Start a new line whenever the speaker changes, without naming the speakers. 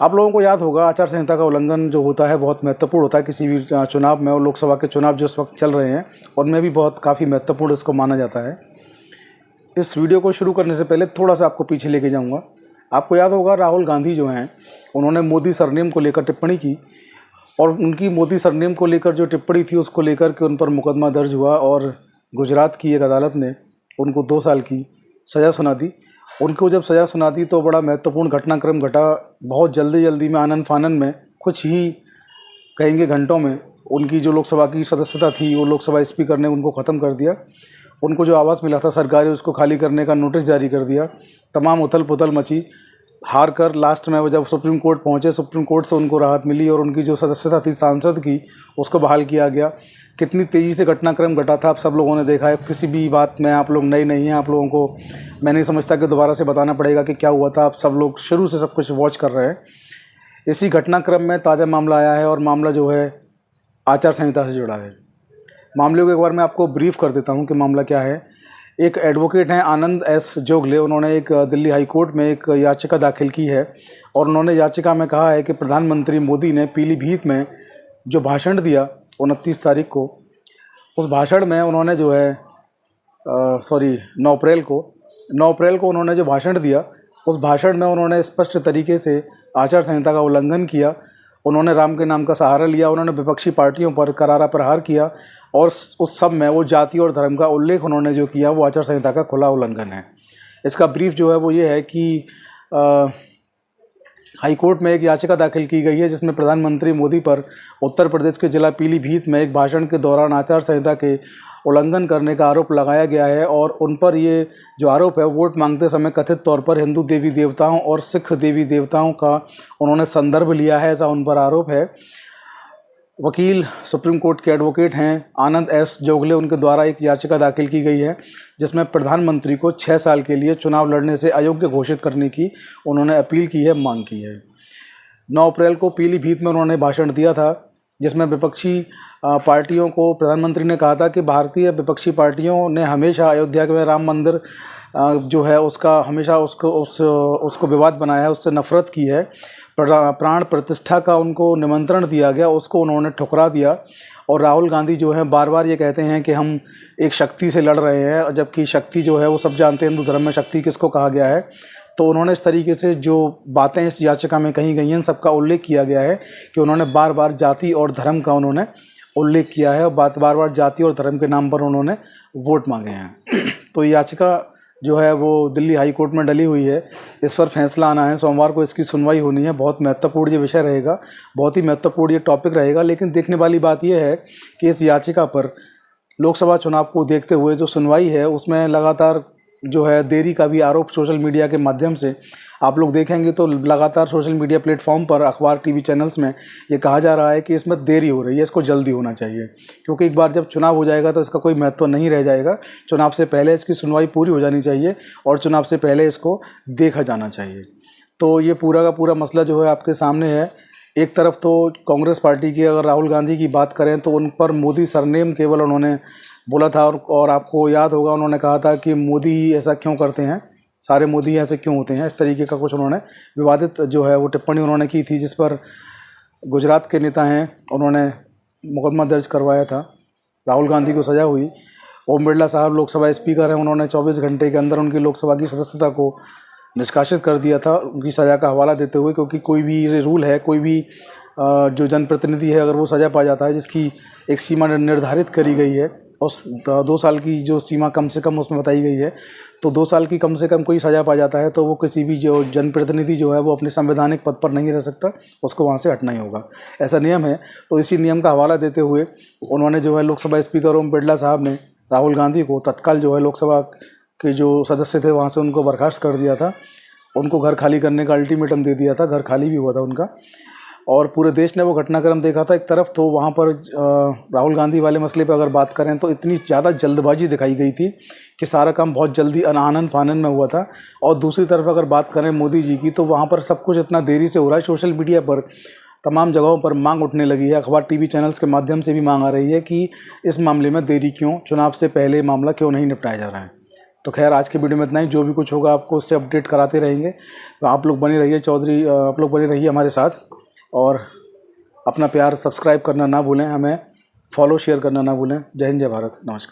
आप लोगों को याद होगा आचार संहिता का उल्लंघन जो होता है बहुत महत्वपूर्ण होता है किसी भी चुनाव में, और लोकसभा के चुनाव जो इस वक्त चल रहे हैं उनमें भी बहुत काफ़ी महत्वपूर्ण इसको माना जाता है। इस वीडियो को शुरू करने से पहले थोड़ा सा आपको पीछे लेके जाऊंगा। आपको याद होगा राहुल गांधी जो हैं उन्होंने मोदी सरनेम को लेकर टिप्पणी की, और उनकी मोदी सरनेम को लेकर जो टिप्पणी थी उसको लेकर के उन पर मुकदमा दर्ज हुआ और गुजरात की एक अदालत ने उनको 2 साल की सज़ा सुना दी। उनको जब सज़ा सुना दी तो बड़ा महत्वपूर्ण घटनाक्रम घटा। बहुत जल्दी में आनन फानन में कुछ ही कहेंगे घंटों में उनकी जो लोकसभा की सदस्यता थी वो लोकसभा स्पीकर ने उनको ख़त्म कर दिया। उनको जो आवास मिला था सरकारी उसको खाली करने का नोटिस जारी कर दिया। तमाम उथल पुथल मची। हार कर लास्ट में वो जब सुप्रीम कोर्ट पहुंचे, सुप्रीम कोर्ट से उनको राहत मिली और उनकी जो सदस्यता थी सांसद की उसको बहाल किया गया। कितनी तेज़ी से घटनाक्रम घटा था आप सब लोगों ने देखा है। किसी भी बात में आप लोग नए नहीं हैं, आप लोगों को मैं नहीं समझता कि दोबारा से बताना पड़ेगा कि क्या हुआ था। आप सब लोग शुरू से सब कुछ वॉच कर रहे हैं। इसी घटनाक्रम में ताज़ा मामला आया है और मामला जो है आचार संहिता से जुड़ा है। मामले को एक बार मैं आपको ब्रीफ कर देता हूँ कि मामला क्या है। एक एडवोकेट हैं आनंद एस जोगले, उन्होंने एक दिल्ली हाई कोर्ट में एक याचिका दाखिल की है और उन्होंने याचिका में कहा है कि प्रधानमंत्री मोदी ने पीलीभीत में जो भाषण दिया 29 तारीख को, उस भाषण में उन्होंने जो है 9 अप्रैल को उन्होंने जो भाषण दिया उस भाषण में उन्होंने स्पष्ट तरीके से आचार संहिता का उल्लंघन किया। उन्होंने राम के नाम का सहारा लिया, उन्होंने विपक्षी पार्टियों पर करारा प्रहार किया और उस सब में वो जाति और धर्म का उल्लेख उन्होंने जो किया वो आचार संहिता का खुला उल्लंघन है। इसका ब्रीफ जो है वो ये है कि हाई कोर्ट में एक याचिका दाखिल की गई है जिसमें प्रधानमंत्री मोदी पर उत्तर प्रदेश के जिला पीलीभीत में एक भाषण के दौरान आचार संहिता के उल्लंघन करने का आरोप लगाया गया है। और उन पर ये जो आरोप है वोट मांगते समय कथित तौर पर हिंदू देवी देवताओं और सिख देवी देवताओं का उन्होंने संदर्भ लिया है, ऐसा उन पर आरोप है। वकील सुप्रीम कोर्ट के एडवोकेट हैं आनंद एस जोगले, उनके द्वारा एक याचिका दाखिल की गई है जिसमें प्रधानमंत्री को 6 साल के लिए चुनाव लड़ने से अयोग्य घोषित करने की उन्होंने अपील की है, मांग की है। 9 अप्रैल को पीलीभीत में उन्होंने भाषण दिया था जिसमें विपक्षी पार्टियों को प्रधानमंत्री ने कहा था कि भारतीय विपक्षी पार्टियों ने हमेशा अयोध्या में राम मंदिर जो है उसका हमेशा उसको विवाद बनाया है, उससे नफरत की है। प्राण प्रतिष्ठा का उनको निमंत्रण दिया गया, उसको उन्होंने ठुकरा दिया। और राहुल गांधी जो है बार बार ये कहते हैं कि हम एक शक्ति से लड़ रहे हैं, जबकि शक्ति जो है वो सब जानते हैं हिंदू धर्म में शक्ति किसको कहा गया है। तो उन्होंने इस तरीके से जो बातें इस याचिका में कही गई हैं सबका उल्लेख किया गया है कि उन्होंने बार बार जाति और धर्म का उन्होंने उल्लेख किया है और बार बार जाति और धर्म के नाम पर उन्होंने वोट मांगे हैं। तो याचिका जो है वो दिल्ली हाई कोर्ट में डली हुई है। इस पर फैसला आना है, सोमवार को इसकी सुनवाई होनी है। बहुत महत्वपूर्ण ये विषय रहेगा, बहुत ही महत्वपूर्ण ये टॉपिक रहेगा। लेकिन देखने वाली बात यह है कि इस याचिका पर लोकसभा चुनाव को देखते हुए जो सुनवाई है उसमें लगातार जो है देरी का भी आरोप सोशल मीडिया के माध्यम से आप लोग देखेंगे तो लगातार सोशल मीडिया प्लेटफॉर्म पर, अखबार, टीवी चैनल्स में ये कहा जा रहा है कि इसमें देरी हो रही है, इसको जल्दी होना चाहिए। क्योंकि एक बार जब चुनाव हो जाएगा तो इसका कोई महत्व नहीं रह जाएगा। चुनाव से पहले इसकी सुनवाई पूरी हो जानी चाहिए और चुनाव से पहले इसको देखा जाना चाहिए। तो ये पूरा का पूरा मसला जो है आपके सामने है। एक तरफ तो कांग्रेस पार्टी की अगर राहुल गांधी की बात करें तो उन पर मोदी सरनेम केवल उन्होंने बोला था और आपको याद होगा उन्होंने कहा था कि मोदी ही ऐसा क्यों करते हैं, सारे मोदी ऐसे क्यों होते हैं, इस तरीके का कुछ उन्होंने विवादित जो है वो टिप्पणी उन्होंने की थी, जिस पर गुजरात के नेता हैं उन्होंने मुकदमा दर्ज करवाया था। राहुल गांधी को सज़ा हुई। ओम बिरला साहब लोकसभा स्पीकर हैं, उन्होंने 24 घंटे के अंदर उनकी लोकसभा की सदस्यता को निष्कासित कर दिया था उनकी सज़ा का हवाला देते हुए। क्योंकि कोई भी रूल है, कोई भी जो जनप्रतिनिधि है अगर वो सज़ा पा जाता है जिसकी एक सीमा निर्धारित करी गई है, उस 2 साल की जो सीमा कम से कम उसमें बताई गई है, तो 2 साल की कम से कम कोई सज़ा पा जाता है तो वो किसी भी जो जनप्रतिनिधि जो है वो अपने संवैधानिक पद पर नहीं रह सकता, उसको वहाँ से हटना ही होगा, ऐसा नियम है। तो इसी नियम का हवाला देते हुए उन्होंने जो है लोकसभा स्पीकर ओम बिरला साहब ने राहुल गांधी को तत्काल जो है लोकसभा के जो सदस्य थे वहाँ से उनको बर्खास्त कर दिया था, उनको घर खाली करने का अल्टीमेटम दे दिया था। घर खाली भी हुआ था उनका और पूरे देश ने वो घटनाक्रम देखा था। एक तरफ तो वहाँ पर राहुल गांधी वाले मसले पर अगर बात करें तो इतनी ज़्यादा जल्दबाजी दिखाई गई थी कि सारा काम बहुत जल्दी आनन फानन में हुआ था। और दूसरी तरफ अगर बात करें मोदी जी की तो वहाँ पर सब कुछ इतना देरी से हो रहा है। सोशल मीडिया पर तमाम जगहों पर मांग उठने लगी है, अखबार टीवी चैनल्स के माध्यम से भी मांग आ रही है कि इस मामले में देरी क्यों, चुनाव से पहले मामला क्यों नहीं निपटाया जा रहा है। तो खैर आज की वीडियो में इतना ही। जो भी कुछ होगा आपको उससे अपडेट कराते रहेंगे। तो आप लोग बने रहिए आप लोग बने रहिए हमारे साथ, और अपना प्यार सब्सक्राइब करना ना भूलें, हमें फॉलो शेयर करना ना भूलें। जय हिंद, जय भारत, नमस्कार।